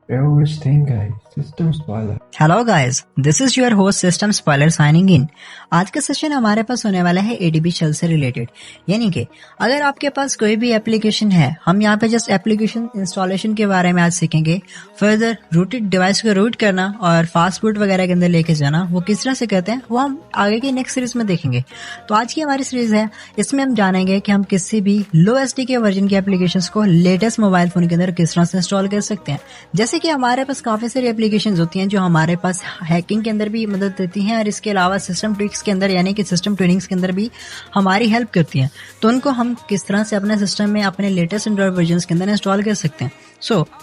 Everything guys, system spoiler. Hello guys, this is your host system spoiler signing in. आज का session हमारे पास होने वाला है एडीबी शेल से रिलेटेड। यानी कि अगर आपके पास कोई भी एप्लीकेशन है, हम यहाँ पे जस्ट एप्लीकेशन इंस्टॉलेशन के बारे में आज सीखेंगे। फर्दर रूटेड डिवाइस को रूट करना और फास्ट बूट वगैरह के अंदर लेके जाना, वो किस तरह से कहते हैं वो हम आगे की नेक्स्ट सीरीज में देखेंगे। तो आज की हमारी सीरीज है, इसमें हम जानेंगे कि हम किसी भी लो एसडी के वर्जन की एप्लीकेशन को लेटेस्ट मोबाइल फोन के अंदर किस तरह से इंस्टॉल कर सकते हैं। जैसे कि हमारे पास काफी सारी एप्लीकेशन होती हैं जो हमारे पास हैकिंग के अंदर भी मदद देती हैं और इसके अलावा सिस्टम ट्रिक्स के अंदर यानी कि सिस्टम ट्यूनिंग्स के अंदर भी हमारी हेल्प करती हैं। तो उनको हम किस तरह से अपने सिस्टम में अपने लेटेस्ट एंड्रॉइड वर्जन के अंदर इंस्टॉल कर सकते हैं।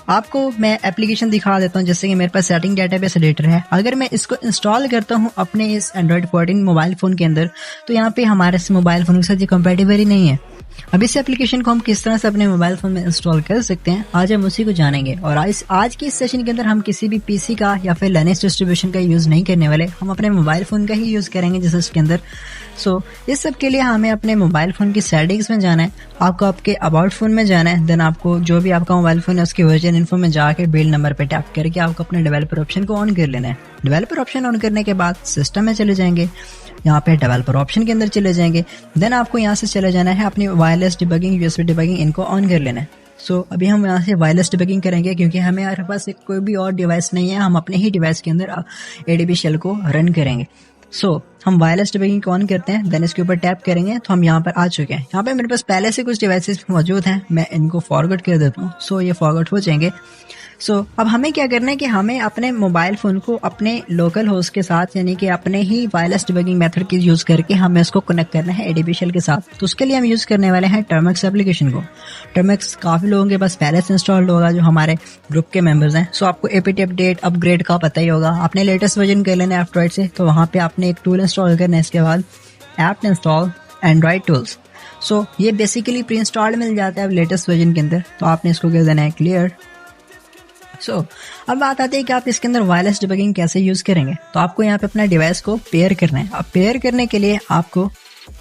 आपको मैं एप्लीकेशन दिखा देता हूं। जैसे कि मेरे पास सेटिंग डेटाबेस एडिटर है, अगर मैं इसको इंस्टॉल करता हूं अपने इस एंड्रॉइड 14 मोबाइल फोन के अंदर, तो यहाँ पे हमारे इस मोबाइल फोन के साथ ये कंपैटिबल ही नहीं है। अब इस एप्लीकेशन को हम किस तरह से अपने मोबाइल फोन में इंस्टॉल कर सकते हैं, आज हम उसी को जानेंगे। और आज की इस सेशन के अंदर हम किसी भी पीसी का या फिर लिनक्स डिस्ट्रीब्यूशन का यूज नहीं करने वाले, हम अपने मोबाइल फोन का ही यूज करेंगे जैसे इसके अंदर। इस सब के लिए हमें अपने मोबाइल फोन की सेटिंग्स में जाना है, आपको आपके अबाउट फोन में जाना है, देन आपको जो भी आपका मोबाइल फोन है उसके वर्जन इन्फो में जाके बिल्ड नंबर पे टैप करके आपको अपने डेवलपर ऑप्शन को ऑन कर लेना है। डेवलपर ऑप्शन ऑन करने के बाद सिस्टम में चले जाएंगे, यहाँ पे डेवलपर ऑप्शन के अंदर चले जाएंगे, देन आपको यहाँ से चले जाना है अपनी वायरलेस डिबगिंग, यूएसबी डिबगिंग, इनको ऑन कर लेना है। अभी हम यहाँ से वायरलेस डिबगिंग करेंगे क्योंकि हमारे पास कोई भी और डिवाइस नहीं है, हम अपने ही डिवाइस के अंदर एडीबी शेल को रन करेंगे। हम वायरलेस डिबगिंग को ऑन करते हैं, देन इसके ऊपर टैप करेंगे तो हम यहाँ पर आ चुके हैं। यहाँ पे मेरे पास पहले से कुछ डिवाइसेस मौजूद हैं, मैं इनको फॉरवर्ड कर देता हूँ। ये फॉरवर्ड हो जाएंगे। अब हमें क्या करना है कि हमें अपने मोबाइल फोन को अपने लोकल होस्ट के साथ यानी कि अपने ही वायरलेस डिबगिंग मेथड की यूज करके हमें इसको कनेक्ट करना है एडीबी शेल के साथ। तो उसके लिए हम यूज करने वाले हैं टर्मेक्स एप्लीकेशन को। टर्मेक्स काफी लोगों के पास पहले से इंस्टॉल्ड होगा जो हमारे ग्रुप के मेंबर्स हैं। आपको एपीटी अपडेट अपग्रेड का पता ही होगा, आपने लेटेस्ट वर्जन कर लेना है एंड्रॉइड से, तो वहां पे आपने एक टूल इंस्टॉल करना है। इसके बाद ऐप इंस्टॉल एंड्रॉइड टूल्स। ये बेसिकली प्री इंस्टॉल्ड मिल जाता है अब लेटेस्ट वर्जन के अंदर, तो आपने इसको कर देना है क्लियर। अब बात आती है कि आप इसके अंदर वायरलेस डिबगिंग कैसे यूज करेंगे। तो आपको यहाँ पे अपना डिवाइस को पेयर करना है। अब पेयर करने के लिए आपको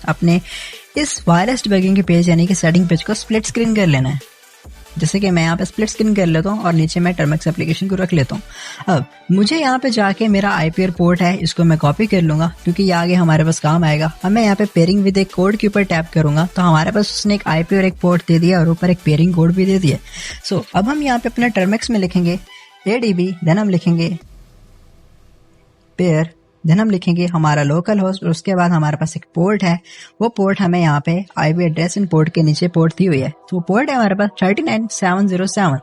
अपने इस वायरलेस डिबगिंग के पेज यानी कि सेटिंग पेज को स्प्लिट स्क्रीन कर लेना है। जैसे कि मैं यहाँ पे स्प्लिट स्क्रीन कर लेता हूँ और नीचे मैं टर्मेक्स एप्लीकेशन को रख लेता हूँ। अब मुझे यहाँ पे जाके मेरा आईपीआर पोर्ट है, इसको मैं कॉपी कर लूंगा क्योंकि ये आगे हमारे पास काम आएगा। अब मैं यहाँ पे पेयरिंग विद एक कोड के ऊपर टैप करूंगा तो हमारे पास उसने एक आईपी और एक पोर्ट दे दिया और ऊपर एक पेयरिंग कोड भी दे दिया। अब हम यहाँ पे अपना टर्मेक्स में लिखेंगे एडीबी, देन हम लिखेंगे पेयर, देन हम लिखेंगे हमारा लोकल होस्ट और उसके बाद हमारे पास एक पोर्ट है। वो पोर्ट हमें यहाँ पे आईपी एड्रेस इन पोर्ट के नीचे पोर्ट दी हुई है, तो वो पोर्ट है हमारे पास 39707।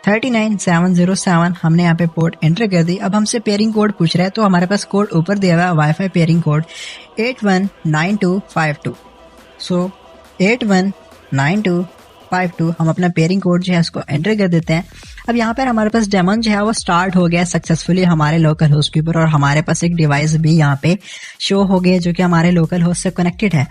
39707 हमने यहाँ पे पोर्ट एंटर कर दी। अब हमसे पेयरिंग कोड पूछ रहा है, तो हमारे पास कोड ऊपर दिया हुआ है वाईफाई पेयरिंग कोड 819252। 819252 हम अपना पेयरिंग कोड जो है उसको एंटर कर देते हैं। अब यहाँ पर हमारे पास डेमन जो है वो स्टार्ट हो गया सक्सेसफुली हमारे लोकल होस्ट के ऊपर और हमारे पास एक डिवाइस भी यहाँ पे शो हो गया जो कि हमारे लोकल होस्ट से कनेक्टेड है।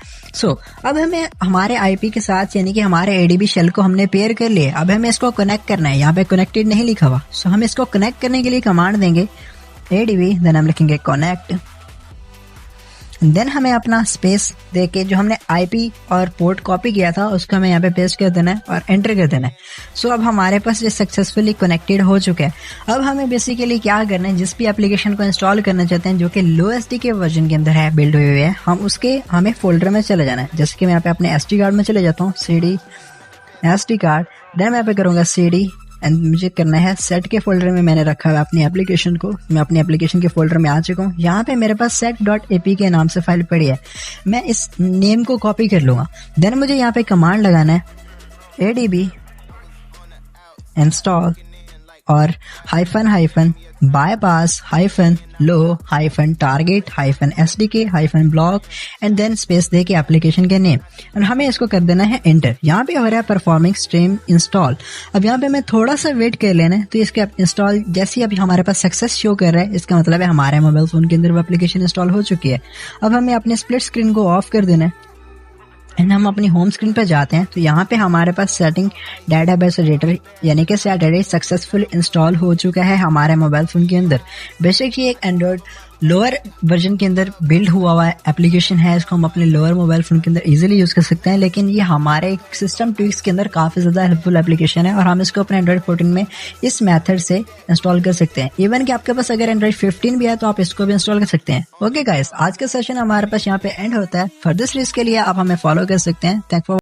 अब हमें हमारे आईपी के साथ यानी कि हमारे एडीबी शेल को हमने पेयर कर लिया। अब हमें इसको कनेक्ट करना है, यहाँ पे कनेक्टेड नहीं लिखा हुआ। हम इसको कनेक्ट करने के लिए कमांड देंगे एडीबी, देन हम लिखेंगे कनेक्ट, देन हमें अपना स्पेस देके जो हमने आईपी और पोर्ट कॉपी किया था उसको हमें यहाँ पे पेस्ट कर देना है और एंटर कर देना है। अब हमारे पास ये सक्सेसफुली कनेक्टेड हो चुका है। अब हमें बेसिकली क्या करना है, जिस भी एप्लीकेशन को इंस्टॉल करना चाहते हैं जो कि लो एसडी के वर्जन के अंदर है, बिल्ड हुए हुए है, हमें फोल्डर में चले जाना है। जैसे कि मैं यहाँ पे अपने एसडी कार्ड में चले जाता हूँ, CD एसडी कार्ड, देन मैं यहाँ पे करूंगा CD एंड मुझे करना है सेट के फोल्डर में मैंने रखा है अपनी एप्लीकेशन को। मैं अपनी एप्लीकेशन के फोल्डर में आ चुका हूँ। यहाँ पे मेरे पास set.ap के नाम से फाइल पड़ी है, मैं इस नेम को कॉपी कर लूंगा। देन मुझे यहाँ पे कमांड लगाना है adb इंस्टॉल और hyphen bypass low target SDK block and then space दे के एप्लीकेशन के नेम, और हमें इसको कर देना है एंटर। यहाँ पे हो रहा है परफॉर्मिंग स्ट्रीम इंस्टॉल। अब यहाँ पे मैं थोड़ा सा वेट कर लेना है, तो इसके इंस्टॉल जैसे अभी हमारे पास सक्सेस शो कर रहा है, इसका मतलब है हमारे मोबाइल फोन के अंदर वो एप्लीकेशन इंस्टॉल हो चुकी है। अब हमें अपने स्प्लिट स्क्रीन को ऑफ कर देना है एंड हम अपनी होम स्क्रीन पर जाते हैं। तो यहाँ पे हमारे पास सेटिंग डेटाबेस एडिटर यानी कि सैटरडे सक्सेसफुल इंस्टॉल हो चुका है हमारे मोबाइल फोन के अंदर। बेशक ये एक एंड्रॉइड लोअर वर्जन के अंदर बिल्ड हुआ एप्लीकेशन है, इसको हम अपने लोअर मोबाइल फोन के अंदर इजीली यूज कर सकते हैं, लेकिन ये हमारे सिस्टम ट्विक्स के अंदर काफी ज्यादा हेल्पफुल एप्लीकेशन है और हम इसको अपने एंड्रॉइड 14 में इस मेथड से इंस्टॉल कर सकते हैं। इवन कि आपके पास अगर एंड्रॉइड 15 भी है तो आप इसको भी इंस्टॉल कर सकते हैं। ओके गाइस, आज का सेशन हमारे पास यहाँ पे एंड होता है। फर्दर सीरीज के लिए आप हमें फॉलो कर सकते हैं। Thank for